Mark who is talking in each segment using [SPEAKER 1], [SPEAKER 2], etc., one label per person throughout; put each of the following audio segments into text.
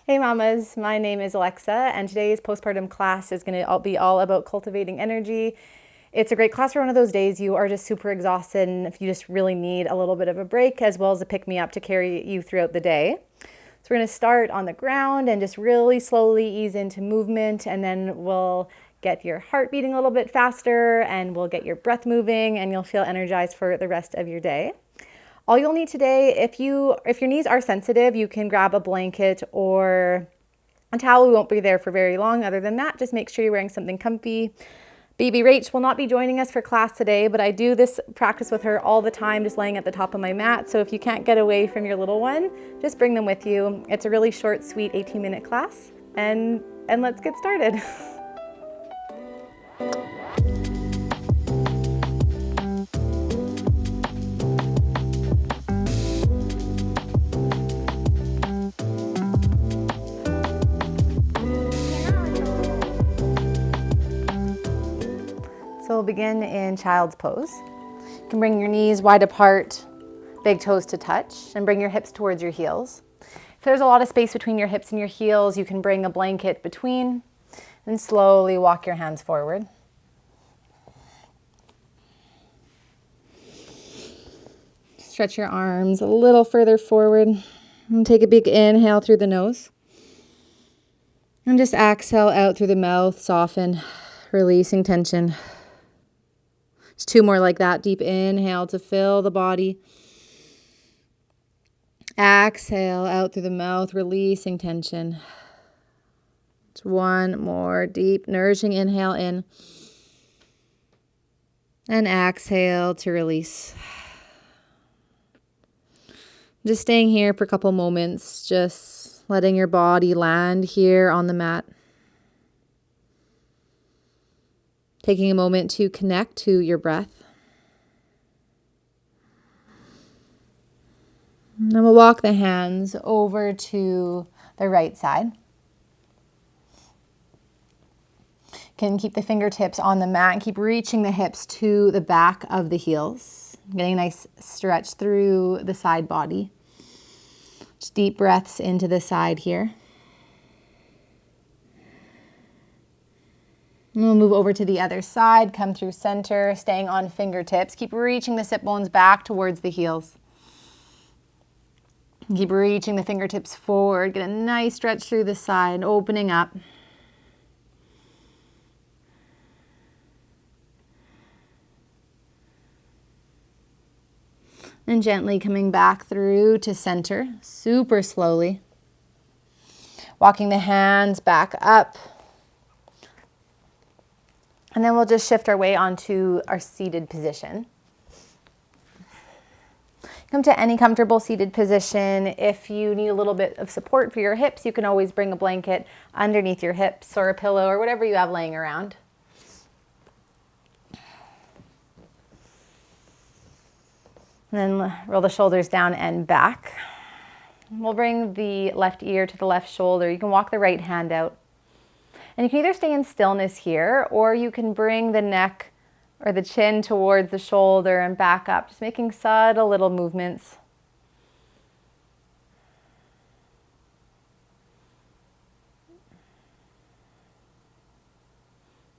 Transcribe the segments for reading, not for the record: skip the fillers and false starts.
[SPEAKER 1] Hey mamas, my name is Alexa and today's postpartum class is going to be all about cultivating energy. It's a great class for one of those days you are just super exhausted and if you just really need a little bit of a break as well as a pick-me-up to carry you throughout the day. So we're going to start on the ground and just really slowly ease into movement, and then we'll get your heart beating a little bit faster and we'll get your breath moving and you'll feel energized for the rest of your day. All you'll need today, if your knees are sensitive, you can grab a blanket or a towel. We won't be there for very long. Other than that, just make sure you're wearing something comfy. Baby Rach will not be joining us for class today, but I do this practice with her all the time, just laying at the top of my mat. So if you can't get away from your little one, just bring them with you. It's a really short, sweet 18-minute class, and let's get started. So we'll begin in child's pose. You can bring your knees wide apart, big toes to touch, and bring your hips towards your heels. If there's a lot of space between your hips and your heels, you can bring a blanket between and slowly walk your hands forward. Stretch your arms a little further forward and take a big inhale through the nose. And just exhale out through the mouth, soften, releasing tension. Just 2 more like that. Deep inhale to fill the body. Exhale out through the mouth, releasing tension. Just 1 more deep, nourishing inhale in. And exhale to release. Just staying here for a couple moments, just letting your body land here on the mat. Taking a moment to connect to your breath. And then we'll walk the hands over to the right side. You can keep the fingertips on the mat and keep reaching the hips to the back of the heels. Getting a nice stretch through the side body. Just deep breaths into the side here. And we'll move over to the other side, come through center, staying on fingertips. Keep reaching the sit bones back towards the heels. Keep reaching the fingertips forward. Get a nice stretch through the side, opening up. And gently coming back through to center, super slowly. Walking the hands back up. And then we'll just shift our way onto our seated position. Come to any comfortable seated position. If you need a little bit of support for your hips, you can always bring a blanket underneath your hips or a pillow or whatever you have laying around. And then roll the shoulders down and back. We'll bring the left ear to the left shoulder. You can walk the right hand out. And you can either stay in stillness here, or you can bring the neck or the chin towards the shoulder and back up, just making subtle little movements.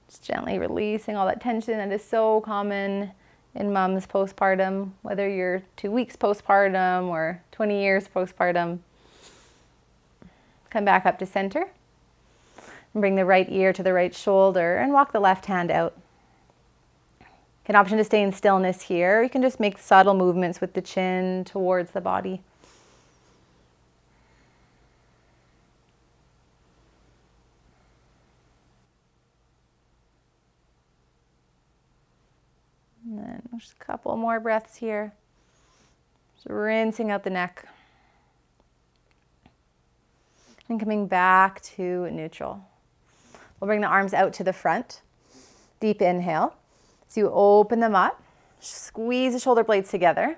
[SPEAKER 1] Just gently releasing all that tension that is so common in moms postpartum, whether you're 2 weeks postpartum or 20 years postpartum. Come back up to center. And bring the right ear to the right shoulder and walk the left hand out. An option to stay in stillness here. You can just make subtle movements with the chin towards the body. And then just a couple more breaths here. Just rinsing out the neck. And coming back to neutral. We'll bring the arms out to the front. Deep inhale. So you open them up. Squeeze the shoulder blades together.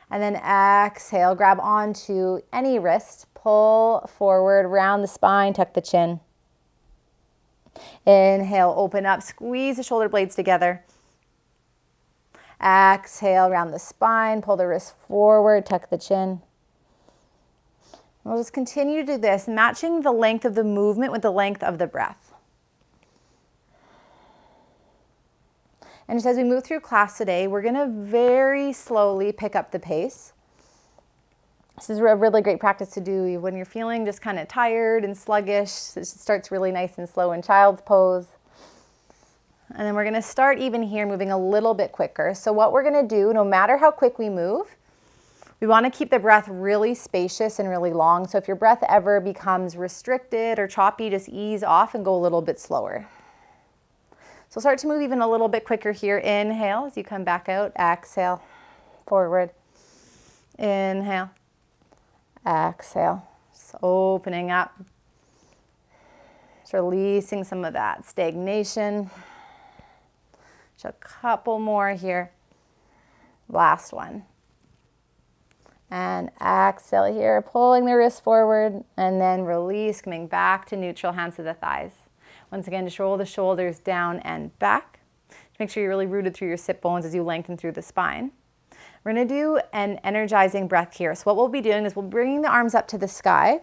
[SPEAKER 1] And then exhale. Grab onto any wrist. Pull forward, round the spine, tuck the chin. Inhale, open up. Squeeze the shoulder blades together. Exhale, round the spine. Pull the wrist forward, tuck the chin. We'll just continue to do this, matching the length of the movement with the length of the breath. And just as we move through class today, we're going to very slowly pick up the pace. This is a really great practice to do when you're feeling just kind of tired and sluggish. It starts really nice and slow in child's pose. And then we're going to start even here moving a little bit quicker. So what we're going to do, no matter how quick we move, we want to keep the breath really spacious and really long. So if your breath ever becomes restricted or choppy, just ease off and go a little bit slower. So start to move even a little bit quicker here. Inhale as you come back out. Exhale, forward. Inhale. Exhale, just opening up, just releasing some of that stagnation. Just a couple more here. Last one. And exhale here, pulling the wrist forward, and then release, coming back to neutral, hands to the thighs. Once again, just roll the shoulders down and back. Make sure you're really rooted through your sit bones as you lengthen through the spine. We're going to do an energizing breath here. So what we'll be doing is we'll be bringing the arms up to the sky.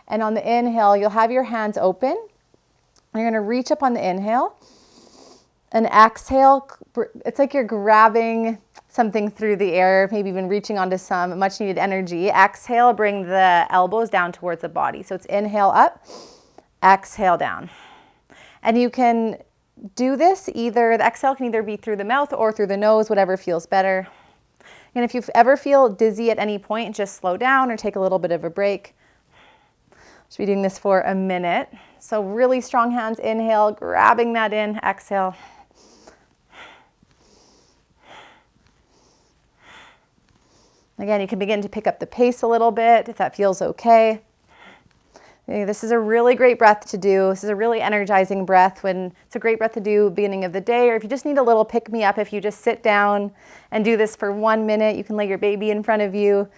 [SPEAKER 1] And on the inhale, you'll have your hands open. You're going to reach up on the inhale. And exhale, it's like you're grabbing something through the air, maybe even reaching onto some much needed energy. Exhale, bring the elbows down towards the body. So it's inhale up, exhale down. And you can do this either, the exhale can either be through the mouth or through the nose, whatever feels better. And if you ever feel dizzy at any point, just slow down or take a little bit of a break. Just be doing this for a minute. So really strong hands, inhale, grabbing that in, exhale. Again, you can begin to pick up the pace a little bit if that feels okay. This is a really great breath to do. This is a really energizing breath. It's a great breath to do beginning of the day, or if you just need a little pick-me-up, if you just sit down and do this for 1 minute, you can lay your baby in front of you.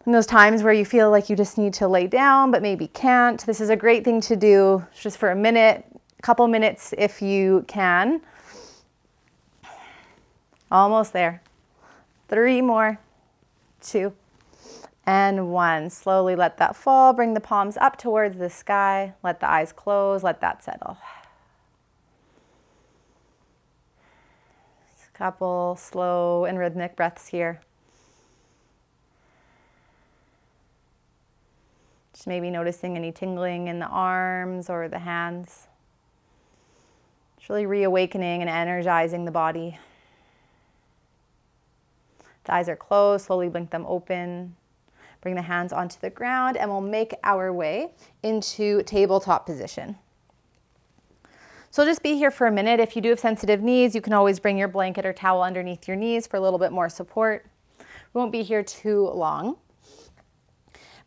[SPEAKER 1] In those times where you feel like you just need to lay down but maybe can't, this is a great thing to do just for a minute, a couple minutes if you can. Almost there. 3 more, 2. And 1. Slowly let that fall. Bring the palms up towards the sky. Let the eyes close. Let that settle. Just a couple slow and rhythmic breaths here. Just maybe noticing any tingling in the arms or the hands. Just really reawakening and energizing the body. The eyes are closed. Slowly blink them open. Bring the hands onto the ground and we'll make our way into tabletop position. So just be here for a minute. If you do have sensitive knees, you can always bring your blanket or towel underneath your knees for a little bit more support. We won't be here too long.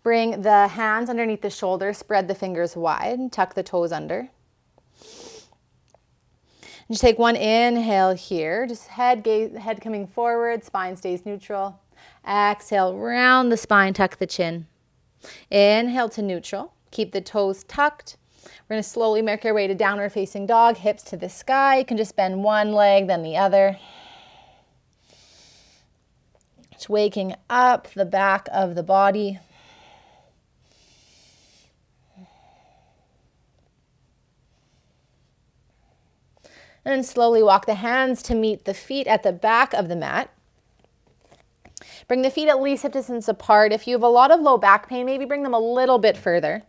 [SPEAKER 1] Bring the hands underneath the shoulders, spread the fingers wide, and tuck the toes under. Just take 1 inhale here, just head coming forward, spine stays neutral. Exhale, round the spine, tuck the chin. Inhale to neutral. Keep the toes tucked. We're going to slowly make our way to downward facing dog, hips to the sky. You can just bend one leg, then the other. Just waking up the back of the body. And then slowly walk the hands to meet the feet at the back of the mat. Bring the feet at least hip distance apart. If you have a lot of low back pain, maybe bring them a little bit further.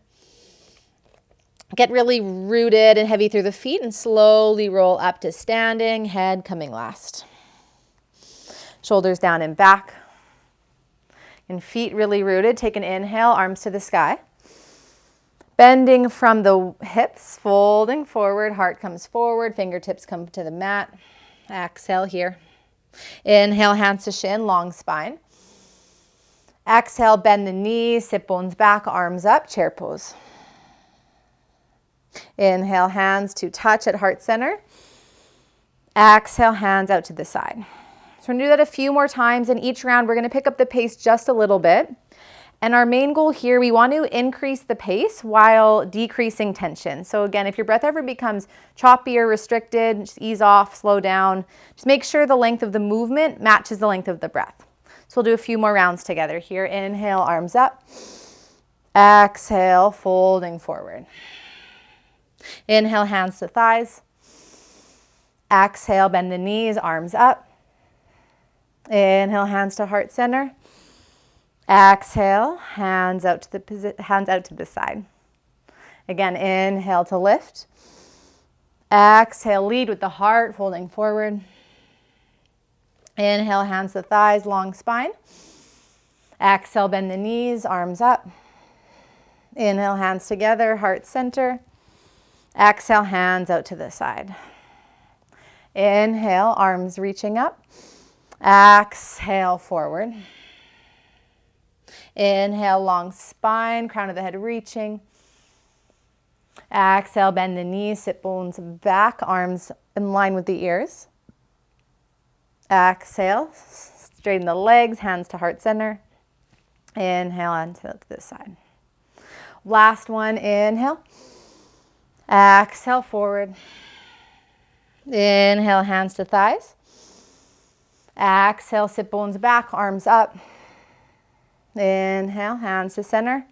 [SPEAKER 1] Get really rooted and heavy through the feet and slowly roll up to standing, head coming last. Shoulders down and back. And feet really rooted. Take an inhale, arms to the sky. Bending from the hips, folding forward, heart comes forward, fingertips come to the mat. Exhale here. Inhale, hands to shin, long spine. Exhale, bend the knees, sit bones back, arms up, chair pose. Inhale, hands to touch at heart center. Exhale, hands out to the side. So we're going to do that a few more times. In each round, we're going to pick up the pace just a little bit. And our main goal here, we want to increase the pace while decreasing tension. So again, if your breath ever becomes choppy or restricted, just ease off, slow down. Just make sure the length of the movement matches the length of the breath. So we'll do a few more rounds together here. Inhale, arms up. Exhale, folding forward. Inhale, hands to thighs. Exhale, bend the knees, arms up. Inhale, hands to heart center. Exhale, hands out to the side. Again, inhale to lift. Exhale, lead with the heart, folding forward. Inhale, hands to thighs, long spine. Exhale, bend the knees, arms up. Inhale, hands together, heart center. Exhale, hands out to the side. Inhale, arms reaching up. Exhale, forward. Inhale, long spine, crown of the head reaching. Exhale, bend the knees, sit bones back, arms in line with the ears. Exhale, straighten the legs, hands to heart center. Inhale, and to this side. Last one, inhale. Exhale, forward. Inhale, hands to thighs. Exhale, sit bones back, arms up. Inhale, hands to center.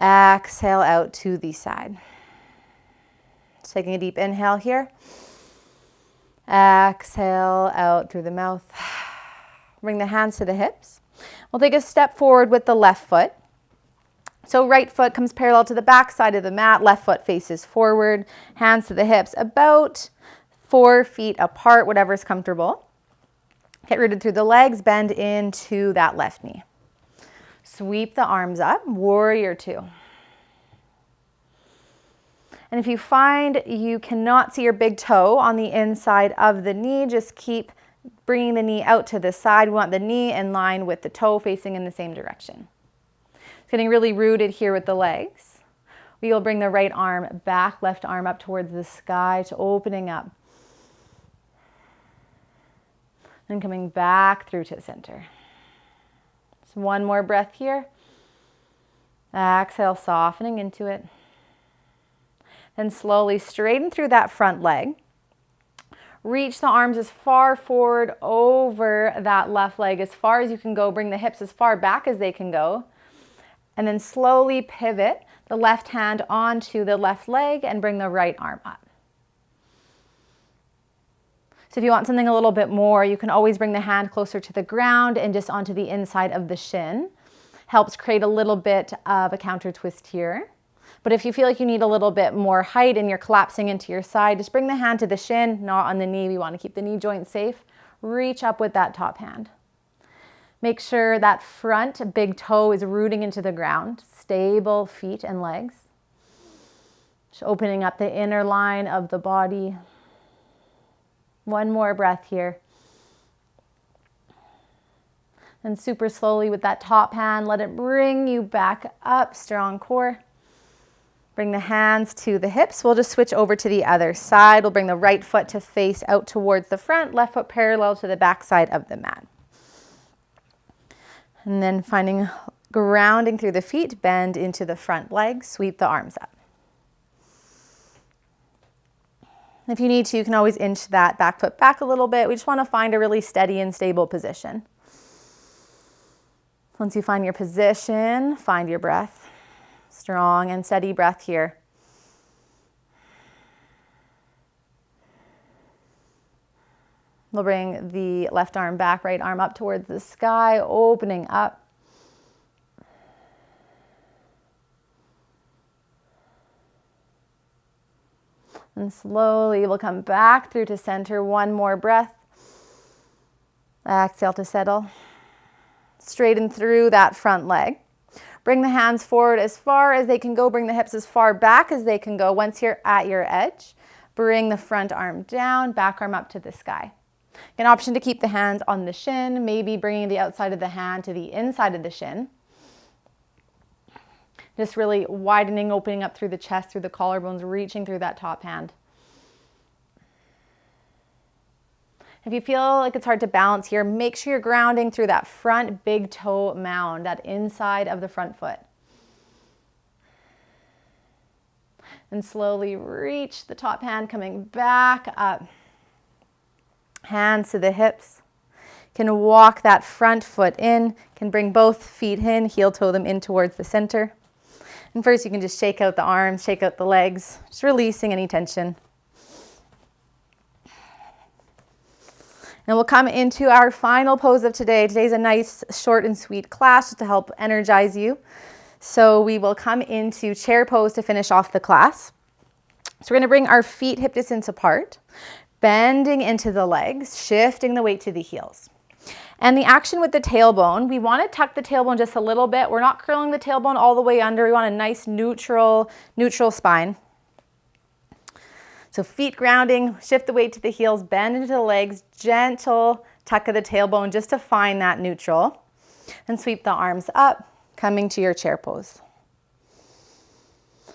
[SPEAKER 1] Exhale, out to the side. Just taking a deep inhale here. Exhale, out through the mouth. Bring the hands to the hips. We'll take a step forward with the left foot. So right foot comes parallel to the back side of the mat. Left foot faces forward. Hands to the hips, about 4 feet apart, whatever's comfortable. Get rooted through the legs, bend into that left knee. Sweep the arms up, warrior two. And if you find you cannot see your big toe on the inside of the knee, just keep bringing the knee out to the side. We want the knee in line with the toe facing in the same direction. It's getting really rooted here with the legs. We will bring the right arm back, left arm up towards the sky, to opening up. And coming back through to center. So one more breath here. Exhale, softening into it. Then slowly straighten through that front leg. Reach the arms as far forward over that left leg as far as you can go. Bring the hips as far back as they can go. And then slowly pivot the left hand onto the left leg and bring the right arm up. So if you want something a little bit more, you can always bring the hand closer to the ground and just onto the inside of the shin. Helps create a little bit of a counter twist here. But if you feel like you need a little bit more height and you're collapsing into your side, just bring the hand to the shin, not on the knee. We want to keep the knee joint safe. Reach up with that top hand. Make sure that front big toe is rooting into the ground. Stable feet and legs. Just opening up the inner line of the body. One more breath here. And super slowly with that top hand, let it bring you back up, strong core. Bring the hands to the hips. We'll just switch over to the other side. We'll bring the right foot to face out towards the front, left foot parallel to the back side of the mat. And then finding grounding through the feet, bend into the front leg, sweep the arms up. If you need to, you can always inch that back foot back a little bit. We just want to find a really steady and stable position. Once you find your position, find your breath. Strong and steady breath here. We'll bring the left arm back, right arm up towards the sky, opening up. And slowly we'll come back through to center. One more breath. Exhale to settle. Straighten through that front leg. Bring the hands forward as far as they can go. Bring the hips as far back as they can go. Once you're at your edge, bring the front arm down, back arm up to the sky. An option to keep the hands on the shin, maybe bringing the outside of the hand to the inside of the shin. Just really widening, opening up through the chest, through the collarbones, reaching through that top hand. If you feel like it's hard to balance here, make sure you're grounding through that front big toe mound, that inside of the front foot. And slowly reach the top hand, coming back up. Hands to the hips. Can walk that front foot in, can bring both feet in, heel toe them in towards the center. And first you can just shake out the arms, shake out the legs, just releasing any tension. And we'll come into our final pose of today. Today's a nice short and sweet class just to help energize you. So we will come into chair pose to finish off the class. So we're gonna bring our feet hip distance apart, bending into the legs, shifting the weight to the heels. And the action with the tailbone, we want to tuck the tailbone just a little bit. We're not curling the tailbone all the way under. We want a nice neutral spine. So feet grounding, shift the weight to the heels, bend into the legs, gentle tuck of the tailbone just to find that neutral. And sweep the arms up, coming to your chair pose.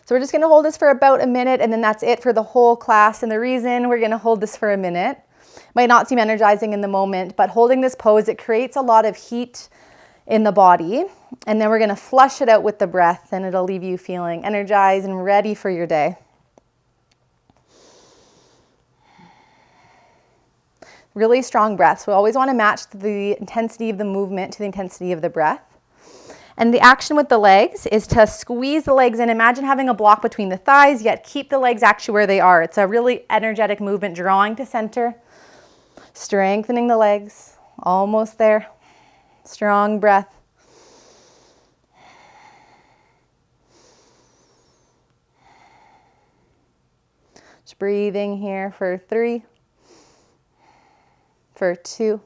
[SPEAKER 1] So we're just going to hold this for about a minute, and then that's it for the whole class. And the reason we're going to hold this for a minute might not seem energizing in the moment, but holding this pose, it creates a lot of heat in the body. And then we're going to flush it out with the breath, and it'll leave you feeling energized and ready for your day. Really strong breaths. We always want to match the intensity of the movement to the intensity of the breath. And the action with the legs is to squeeze the legs in. Imagine having a block between the thighs, yet keep the legs actually where they are. It's a really energetic movement, drawing to center, strengthening the legs, almost there. Strong breath. Just breathing here for 3, for 2,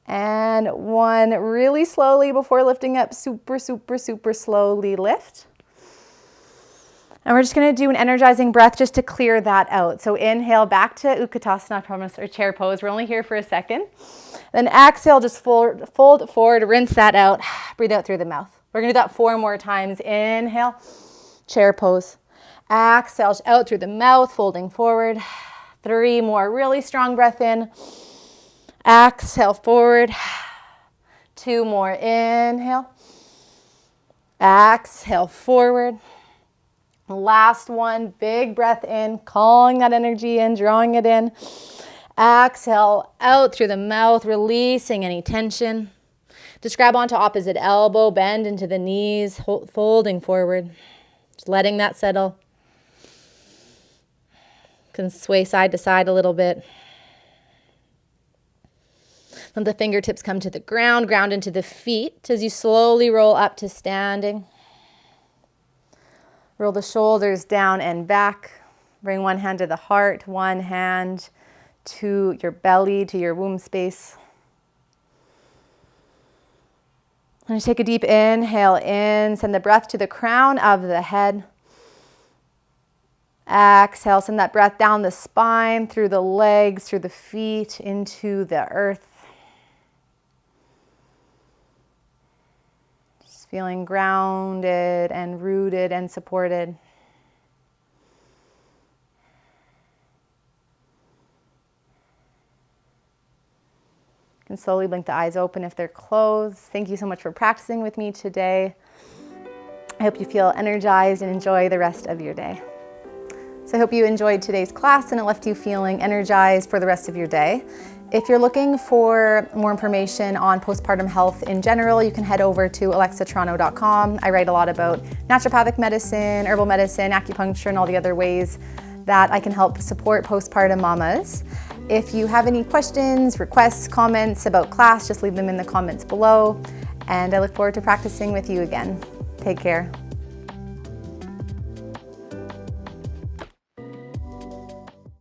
[SPEAKER 1] and 1. Really slowly before lifting up, super slowly lift. And we're just going to do an energizing breath just to clear that out. So inhale back to Utkatasana, promise, or chair pose. We're only here for a second. Then exhale, just fold forward, rinse that out. Breathe out through the mouth. We're going to do that 4 more times. Inhale, chair pose. Exhale out through the mouth, folding forward. 3 more. Really strong breath in. Exhale forward. 2 more. Inhale. Exhale forward. Last one. Big breath in, calling that energy in, drawing it in. Exhale out through the mouth, releasing any tension. Just grab onto opposite elbow, bend into the knees, folding forward. Just letting that settle. Can sway side to side a little bit. Let the fingertips come to the ground, ground into the feet as you slowly roll up to standing. Roll the shoulders down and back. Bring one hand to the heart, one hand to your belly, to your womb space. And just take a deep inhale in. Send the breath to the crown of the head. Exhale, send that breath down the spine, through the legs, through the feet, into the earth. Just feeling grounded and rooted and supported. You can slowly blink the eyes open if they're closed. Thank you so much for practicing with me today. I hope you feel energized and enjoy the rest of your day. So I hope you enjoyed today's class and it left you feeling energized for the rest of your day. If you're looking for more information on postpartum health in general, you can head over to alexatoronto.com. I write a lot about naturopathic medicine, herbal medicine, acupuncture, and all the other ways that I can help support postpartum mamas. If you have any questions, requests, comments about class, just leave them in the comments below. And I look forward to practicing with you again. Take care.